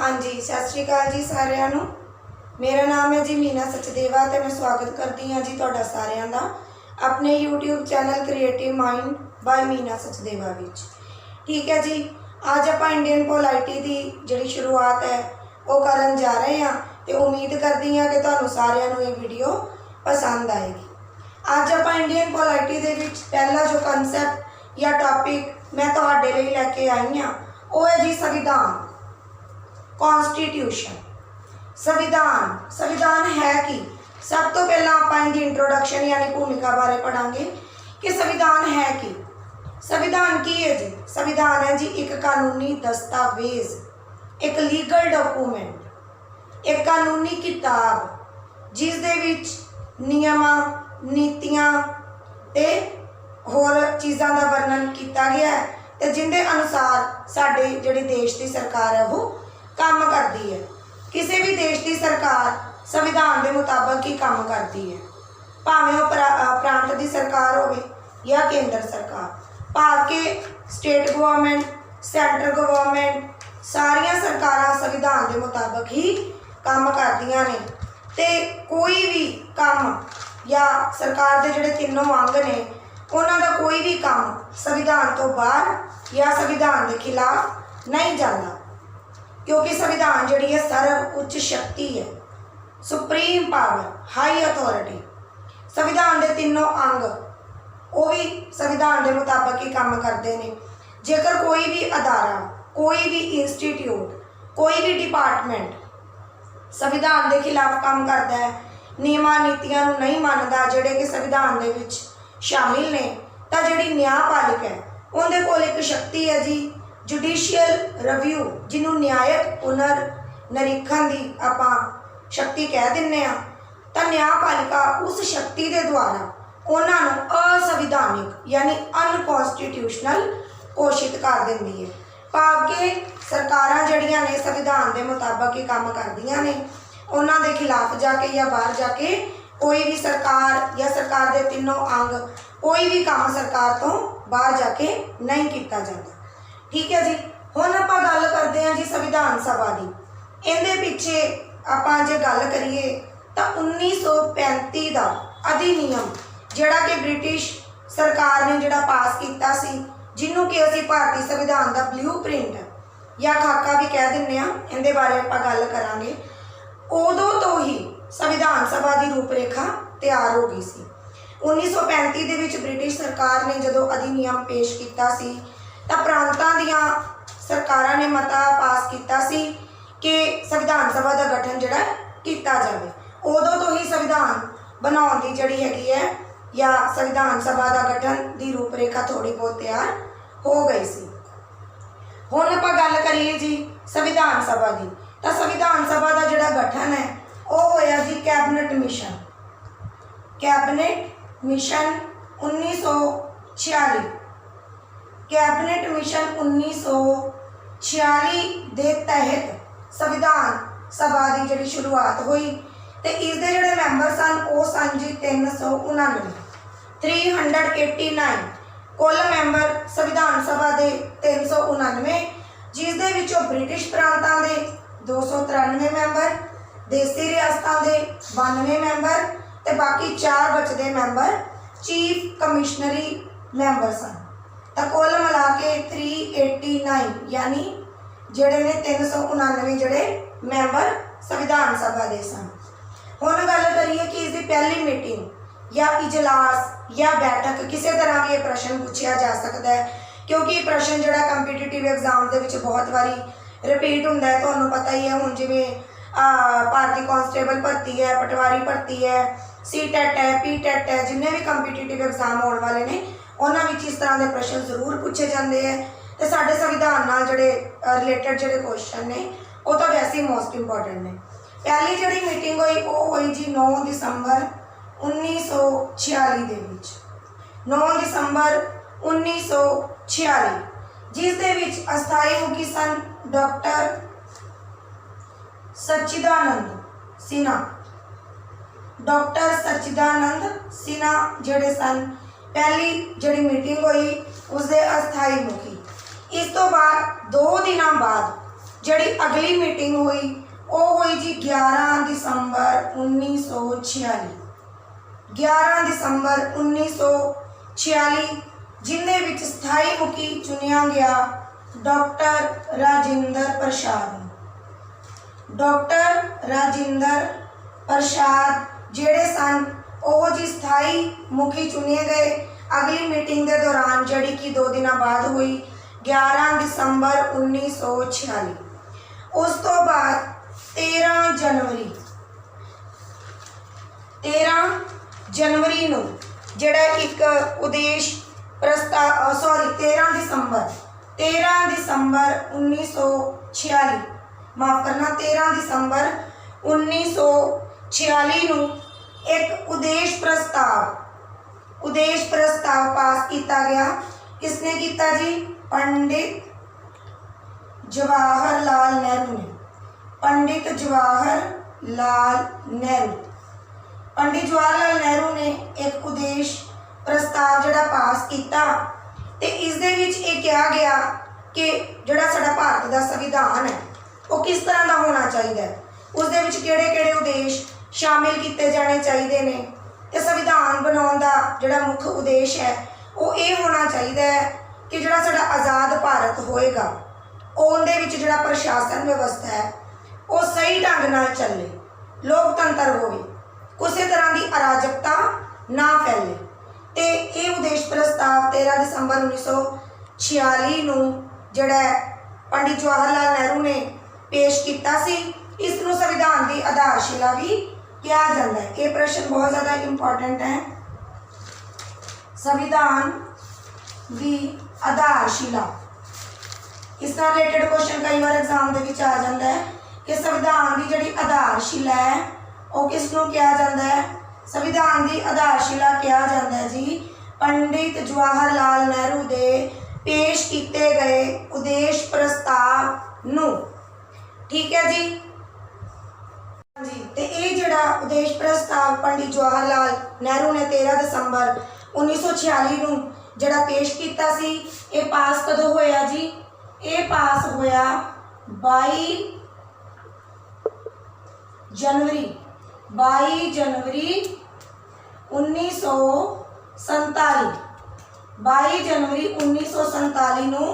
हाँ जी, सत श्री अकाल जी सारिਆਂ ਨੂੰ। मेरा नाम है जी मीना सचदेवा तो मैं स्वागत करती हाँ जी तुहाडा सारिਆਂ ਦਾ अपने YouTube channel creative mind by Meena Sachdeva विच। ठीक है जी, अज आप इंडियन पोलाइटी की जिहड़ी शुरुआत है वो करन जा रहे हैं तो उम्मीद करती हाँ कि तुहानूं सारिਆਂ ਨੂੰ ये वीडियो पसंद आएगी। अज आप इंडियन पोलाइटी दे विच पहला जो कंसैप्ट या टॉपिक मैं तुहाडे लई लैके आई हाँ वो है जी संविधान, कॉन्स्टिट्यूशन। संविधान संविधान है कि सब तो पहला आप इनकी इंट्रोडक्शन यानी भूमिका बारे पढ़ांगे कि संविधान है कि संविधान की है जी। संविधान है जी एक कानूनी दस्तावेज, एक लीगल डॉकूमेंट, एक कानूनी किताब जिस दे विच नियमां, नीतियां ते होर चीज़ों का वर्णन किया गया है तो जिंदे अनुसार साडे जिहड़ी देश की सरकार है वो काम करती है। किसी भी देश की सरकार संविधान के मुताबिक ही काम करती है, भावें वो प्रांत की सरकार हो या केंद्र सरकार। भाव के स्टेट गवर्नमेंट, सेंट्रल गवर्नमेंट सारिया सरकारां संविधान के मुताबिक ही काम करदियां ने ते कोई भी काम या सरकार के जिहड़े तीनों अंग ने उन्हां दा कोई भी काम संविधान तो बाहर या संविधान के खिलाफ नहीं जाता, क्योंकि संविधान जिहड़ी है सर्व उच्च शक्ति है, सुप्रीम पावर, हाई अथॉरिटी। संविधान के तीनों अंग वो भी संविधान के मुताबिक ही काम करते हैं। जेकर कोई भी अदारा, कोई भी इंस्टीट्यूट, कोई भी डिपार्टमेंट संविधान के खिलाफ काम करता है, नियमां नीतियां नूं नहीं मानता जिहड़े कि संविधान दे विच शामिल ने, तो जिहड़ी न्यायपालिका है उनके कोल एक शक्ति है जी जुडिशियल रिव्यू, जिन्होंने न्यायिक पुनर निरीक्षण की आपां शक्ति कह दिंने आ। तो न्यायपालिका उस शक्ति के द्वारा उन्होंने असंविधानिक यानी अनकॉन्स्टिट्यूशनल घोषित कर देंदी है। भाव के सरकारां जिहड़ियां ने संविधान के मुताबिक ही काम करदियां ने, उन्हां दे खिलाफ जाके या बाहर जाके कोई भी सरकार या सरकार के तीनों अंग कोई भी काम सरकार तो बाहर जाके नहीं किया जाता। ठीक है जी, हुण आपां गल करते हैं जी संविधान सभा की। इहदे पिछे आपां जे गल करिए तो 1935 का अधिनियम जिहड़ा कि ब्रिटिश सरकार ने जिहड़ा पास किया सी, जिन्हों कि असीं भारतीय संविधान का ब्लूप्रिंट या खाका भी कह दिंदे आं, इहदे बारे आपां गल करांगे। उदों तो ही संविधान सभा की रूपरेखा तैयार हो गई सी। 1935 दे विच ब्रिटिश सरकार ने जदों अधिनियम पेश किया सी तो प्रांतां दियां सरकारां ने मता पास किया सी कि संविधान सभा का गठन जिहड़ा किया जाए। उदों तो ही संविधान बनाउण दी जिहड़ी हैगी है या संविधान सभा का गठन की रूपरेखा थोड़ी बहुत तैयार हो गई सी। हुण आपां गल करिए जी संविधान सभा की, तो संविधान सभा का जिहड़ा गठन है वो होया जी cabinet mission. Cabinet mission 1946, cabinet mission 1946 के तहत संविधान सभा की जिहड़ी शुरुआत हुई तो इसके जिहड़े मैंबर सन वो सन जी 399 389 कुल मैंबर संविधान सभा के 399, जिसदे विचों ब्रिटिश प्रांतां दे 293 मैंबर, देसी रियासतां दे 92 मैंबर ते बाकी 4 बचते मैंबर चीफ कमिश्नरी मैंबर सन। तो कुल मिला के 389 यानी जिहड़े ने 399 जिहड़े मैंबर संविधान सभा दे सन। हुण गल करिए कि इसकी पहली मीटिंग या इजलास या बैठक किसी तरह भी ये प्रश्न पूछा जा सकता है, क्योंकि प्रश्न जिहड़ा कंपीटीटिव एग्जाम के विच बहुत बारी रिपीट होंदा है। तुहानूं पता ही है, हुण जिवें भारतीय कांस्टेबल भर्ती है, पटवारी भर्ती है, सी-टेट है, पी-टेट है, जिन्हें भी कंपीटीटिव एग्जाम होने वाले ने उन्हां विच इस तरह के प्रश्न जरूर पूछे जाते हैं। तो साडे संविधान नाल जिहड़े रिलेटेड जिहड़े क्वेश्चन ने वो तो वैसे ही मोस्ट इंपोर्टेंट ने। पहली जिहड़ी मीटिंग हुई वो हुई जी 9 दिसंबर 1946 दे विच। 9 दिसंबर 1946 जिस दे विच अस्थाई मुखी सन डॉक्टर सच्चिदानंद सिन्हा। डॉक्टर सच्चिदानंद सिन्हा जिहड़े सन पहली जिहड़ी मीटिंग हुई उसके अस्थाई मुखी। इस तो बाद 2 दिन बाद ਜਿਹੜੀ ਅਗਲੀ ਮੀਟਿੰਗ ਹੋਈ ਉਹ ਹੋਈ ਜੀ 11 ਦਸੰਬਰ 1946। 11 ਦਸੰਬਰ 1946 ਜਿਨ੍ਹਾਂ ਵਿੱਚ ਸਥਾਈ ਮੁਖੀ ਚੁਣਿਆ ਗਿਆ ਡਾਕਟਰ ਰਾਜਿੰਦਰ ਪ੍ਰਸਾਦ ਨੂੰ। ਡਾਕਟਰ ਰਾਜਿੰਦਰ ਪ੍ਰਸਾਦ ਜਿਹੜੇ ਸਨ ਉਹ ਜੀ ਸਥਾਈ ਮੁਖੀ ਚੁਣੇ ਗਏ ਅਗਲੀ ਮੀਟਿੰਗ ਦੇ ਦੌਰਾਨ, ਜਿਹੜੀ ਕਿ 2 ਦਿਨਾਂ ਬਾਅਦ ਹੋਈ 11 ਦਸੰਬਰ 1946। ਉਸ ਤੋਂ ਬਾਅਦ 13 ਜਨਵਰੀ ਨੂੰ ਜਿਹੜਾ ਇੱਕ ਉਦੇਸ਼ ਪ੍ਰਸਤਾਵ 13 ਦਸੰਬਰ 1946 ਮਾਫ ਕਰਨਾ 13 ਦਸੰਬਰ 1946 ਨੂੰ ਇੱਕ ਉਦੇਸ਼ ਪ੍ਰਸਤਾਵ ਪਾਸ ਕੀਤਾ ਗਿਆ। ਕਿਸਨੇ ਕੀਤਾ ਜੀ? पंडित जवाहरलाल नेहरू ने। पंडित जवाहरलाल नेहरू ने एक उद्देश प्रस्ताव जड़ा पास किया ते इस दे विच ये कहा गया कि जड़ा साडा भारत दा संविधान है वो किस तरह का होना चाहिए, उस दे विच किहड़े-किहड़े उद्देश शामिल किए जाने चाहिए ने ते संविधान बनाउण दा जड़ा मुख उद्देश है वो ये होना चाहिए कि जड़ा साडा आज़ाद भारत होएगा उहदे विच जड़ा प्रशासन व्यवस्था है वो सही ढंग नाल चले, लोकतंत्र होवे, किसी तरह की अराजकता ना फैले। तो ये उद्देश प्रस्ताव 13 दसंबर 1946 नूं जड़ा पंडित जवाहरलाल नेहरू ने पेश किया सी। इस नूं संविधान की आधारशिला भी कहा जाता है। ये प्रश्न बहुत ज़्यादा इंपॉर्टेंट है। संविधान की आधारशिला, इस रिलेटेड क्वेश्चन कई बार एग्जाम के विच आ जाता है कि संविधान की जिहड़ी आधारशिला है वो किसनों कहा जाता है? संविधान की आधारशिला कहा जाता है जी पंडित जवाहरलाल नेहरू के पेश किए गए उद्देश प्रस्ताव नूं। ठीक है जी जी। तो ये जिहड़ा उद्देश प्रस्ताव पंडित जवाहरलाल नेहरू ने 13 दसंबर 1946 नूं जड़ा पेश किया सी, ये पास कदों होया जी? ये पास होया 22 जनवरी 1947। 22 जनवरी 1947 नूं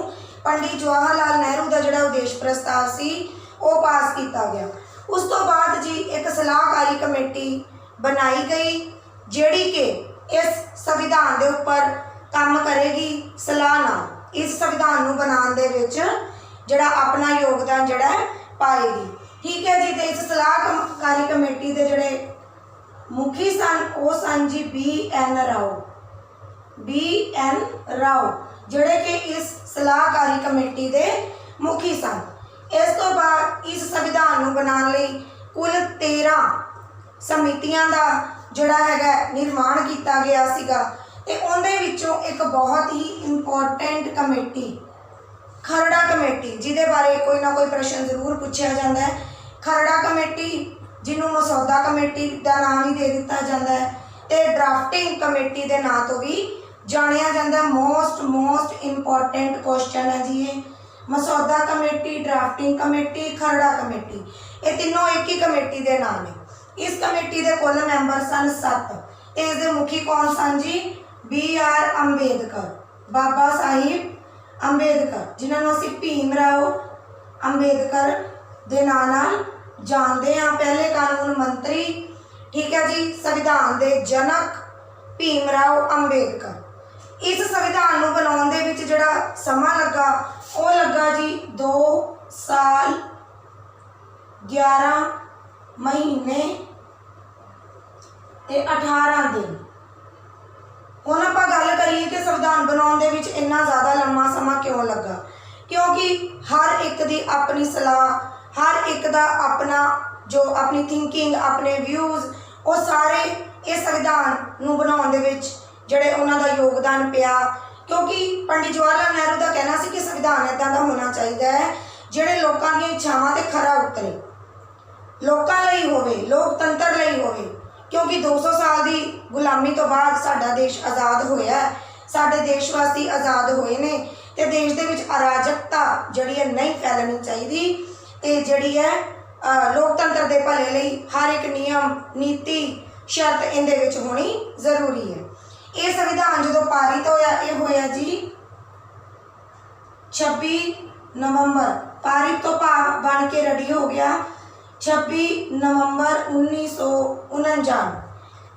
पंडित जवाहरलाल नेहरू का जड़ा उद्देश प्रस्ताव सी वो पास किया गया। उस तो बाद जी एक सलाहकारी कमेटी बनाई गई जिहड़ी कि इस संविधान के उपर काम करेगी सलाह नाल, इस संविधान नूं बनाउण दे विच जिहड़ा अपना योगदान जिहड़ा पाएगी। ठीक है जी। तो इस सलाहकारी कमेटी के जिहड़े मुखी सन वो सन जी BN राव जिहड़े कि इस सलाहकारी कमेटी के मुखी सन। इस तो बाद इस संविधान नूं बनाउण लई कुल 13 समितियां का जिहड़ा हैगा निर्माण किया गया सीगा। ते उहदे विचों एक बहुत ही इंपॉर्टेंट कमेटी खरड़ा कमेटी, जिहदे बारे कोई ना कोई प्रश्न जरूर पूछा जाता है। खरड़ा कमेटी जिन्हों मसौदा कमेटी का नाम भी दे दिता जाता है ते ड्राफ्टिंग कमेटी के नाम तो भी जानिया जाता है। मोस्ट इंपॉर्टेंट क्वेश्चन है जी ये। मसौदा कमेटी, ड्राफ्टिंग कमेटी, खरड़ा कमेटी, ये तीनों एक ही कमेटी के नाम है। इस कमेटी के कुल मैंबर सन 7। इसके मुखी कौन सन जी? BR अंबेडकर, बाबा साहिब अंबेडकर, जिन्होंने असीं भीमराव अंबेडकर के नाम नाल जानते हैं, पहले कानून मंत्री। ठीक है जी। संविधान के जनक भीमराव अंबेडकर। इस संविधान को बनाने दे विच जिहड़ा समा लगा वो लगा जी 2 साल 11 महीने ते 18 दिन। हुण आपां गल करिए कि संविधान बनाने दे विच इन्ना ज़्यादा लंबा समा क्यों लगा? क्योंकि हर एक दी अपनी सलाह, हर एक दा अपना जो अपनी थिंकिंग, अपने व्यूज़, वो सारे इस संविधान नूं बनाउण दे विच जिहड़े उन्हां दा योगदान पिया। क्योंकि पंडित जवाहरलाल नेहरू का कहना सी कि संविधान इदां दा होना चाहिए है जिहड़े लोकां दी इच्छावां ते खरा उतरे, लोकां लई होवे, लोकतंत्र लई होवे। क्योंकि 200 साल की गुलामी तो बाद साडा देश आज़ाद होया है, साडे देशवासी आज़ाद होए ने ते देश दे विच अराजकता जिहड़ी है नहीं फैलनी चाहिए। ਇਹ ਜਿਹੜੀ ਹੈ ਲੋकतंत्र के भले ਲਈ हर एक नियम नीति शर्त इहदे विच होनी जरूरी है। ये संविधान जो पारित होया ये होया जी 26 नवंबर, पारित तो भाव बन के रेडी हो गया 26 नवंबर 1949।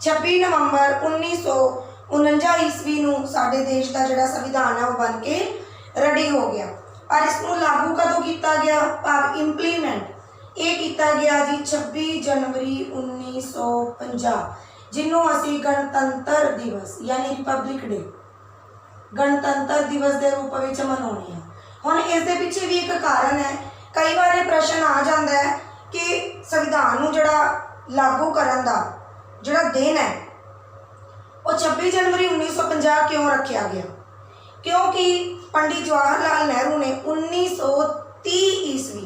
26 नवंबर 1949 ईस्वी नूं साडे देश का जिहड़ा संविधान है वो बन के रेडी हो गया। पर इसनूं लागू कदों किया गया, भाव इंप्लीमेंट ये किया गया जी 26 जनवरी 1950, जिन्हों असी गणतंत्र दिवस यानी रिपब्लिक डे गणतंत्र दिवस के रूप में मनाने हैं। हुण इस दे पिछे भी एक कारण है, कई बार ये प्रश्न आ जाता है कि संविधान नूं जिहड़ा लागू करन दा जिहड़ा दिन है वो 26 जनवरी 1950 क्यों रखा गया? क्योंकि पंडित जवाहर लाल नेहरू ने 1930 ईस्वी,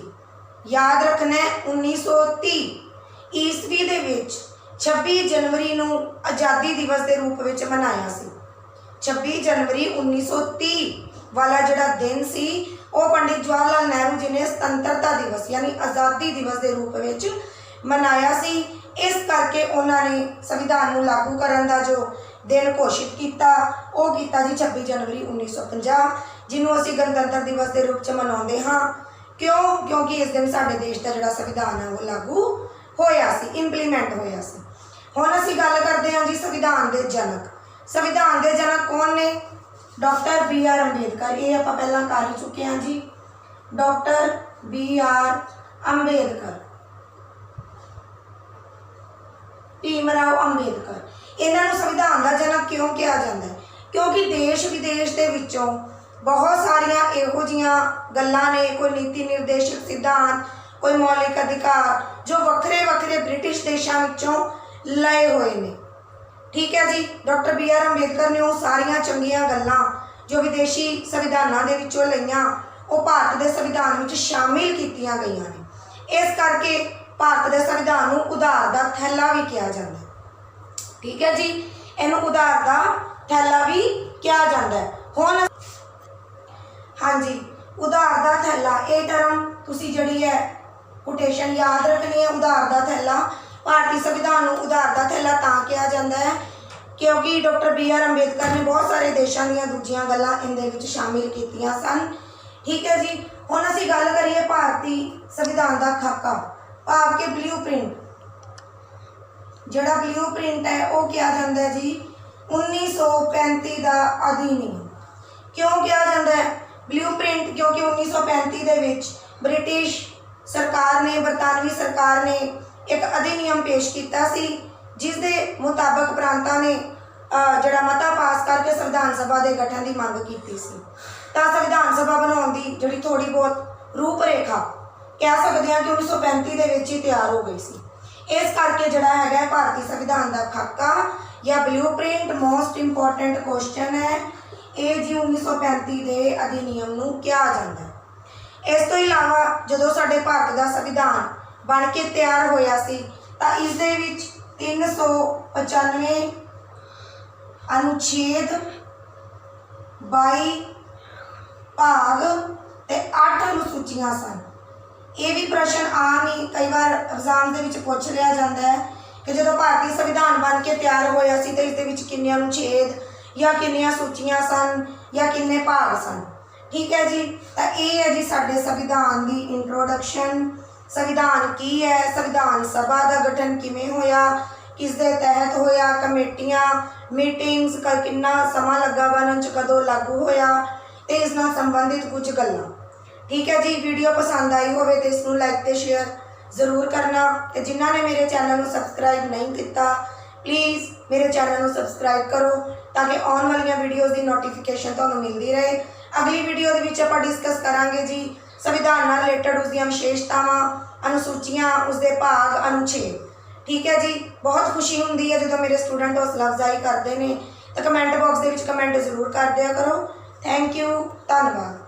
याद रखना है 1930 ईस्वी दे विच 26 जनवरी नूं आज़ादी दिवस के रूप में मनाया सी। 26 जनवरी 1930 वाला जिहड़ा दिन सी वो पंडित जवाहर लाल नेहरू जी ने स्वतंत्रता दिवस यानी आज़ादी दिवस के रूप में मनाया सी। इस करके उन्होंने संविधान नूं लागू करन दा जो दिन घोषित किया वो किया जी 26 जनवरी 1950, जिन्हों असीं गणतंत्र दिवस के रूप में मनाते हाँ। क्यों? क्योंकि इस दिन साडे देश का जिहड़ा संविधान है वो लागू होया सी, इंप्लीमेंट होया सी। हुण असीं गल करते हैं जी संविधान के जनक। संविधान के जनक कौन ने? Doctor BR Ambedkar. ये आपां पहलां कर ही चुके हैं जी, डॉक्टर BR अंबेडकर, भीमराव अंबेडकर। इन्हों संविधान का जनक क्यों कहा जाता है? क्योंकि देश विदेश के विचों बहुत सारिया इहो जिहियां गल्लां ने, कोई नीति निर्देशक सिद्धांत, कोई मौलिक अधिकार जो वक्रे वक्रे ब्रिटिश देशों विचों लए हुए ने। ठीक है जी, डॉक्टर BR अंबेडकर ने वो सारिया चंगियां गल्लां जो विदेशी संविधानों के विचों लईआं वो भारत के संविधान में शामिल कीतियां गईयां ने। इस करके भारत के संविधान को उधार का थैला भी कहा जाता है। ठीक है जी, इनू उधार का थैला भी कहा जाता है। हुण हाँ जी, उधार का थैला ये टर्म तुसी जिहड़ी है कोटेशन याद रखनी है। उधार का थैला, भारतीय संविधान को उधार का थैला तां कहा जाता है क्योंकि डॉक्टर BR अंबेडकर ने बहुत सारे देशों दी दूजियां गल्लां इहदे विच शामिल कीतियां सन। ठीक है जी, हुण असीं गल करिए भारतीय संविधान का खाका, भाव के ब्लूप्रिंट। जिहड़ा ब्लूप्रिंट है वो कहा जाता है जी 1935 का अधिनियम। क्यों कहा जाता है ब्लूप्रिंट? क्योंकि 1935 के विच ब्रिटिश सरकार ने, बरतानवी सरकार ने एक अधिनियम पेश किया सी जिसके मुताबिक प्रांतां ने जिहड़ा मता पास करके संविधान सभा के गठन की मांग की सी। तां संविधान सभा बनाउण दी जिहड़ी थोड़ी बहुत रूपरेखा कह सकते हैं कि 1935 के विच ही तैयार हो गई सी। इस करके जिहड़ा हैगा भारतीय संविधान का खाका या ब्लूप्रिंट मोस्ट इंपोर्टेंट क्वेश्चन है ये जी 1935 के अधिनियम नूं कहा जाता है। इस तो इलावा जो साडे भारत का संविधान बन के तैयार होया सी तां इस दे विच 395 अनुच्छेद 22 भाग ते 8 अनुसूचियां सन। ये भी प्रश्न आम ही कई बार एग्जाम के पूछ लिया जाता है कि जो भारतीय संविधान बन के तैयार होया सी तो इस किन्ने अनुच्छेद या किन्नियां सूचियां सन या किन्ने भाग सन। ठीक है जी, तो ये है जी साडे संविधान की इंट्रोडक्शन। संविधान की है, संविधान सभा का गठन किवें होया, किस दे तहत होया, कमेटियां, मीटिंग्स का कितना समा लगा बनन च, कदों लागू होया, तो इस नाल संबंधित कुछ गल्लां। ठीक है जी, वीडियो पसंद आई होवे तो इसनूं लाइक ते शेयर जरूर करना। तो जिन्हों ने मेरे चैनल को सबसक्राइब नहीं किया प्लीज़ मेरे चैनल को सबसक्राइब करो ताकि आने वाली वीडियोज़ की नोटिफिकेशन तुहानूं मिलती रहे। अगली वीडियो आप डिस्कस करांगे जी संविधान नाल रिलेटेड उसदियां विशेषतावां, अनुसूचियां, उसके भाग, अनुच्छेद। ठीक है जी, बहुत खुशी होंदी है जो मेरे स्टूडेंट हौसला अफजाई करते हैं। तो कमेंट बॉक्स के कमेंट जरूर कर दिया करो। थैंक यू, धन्यवाद।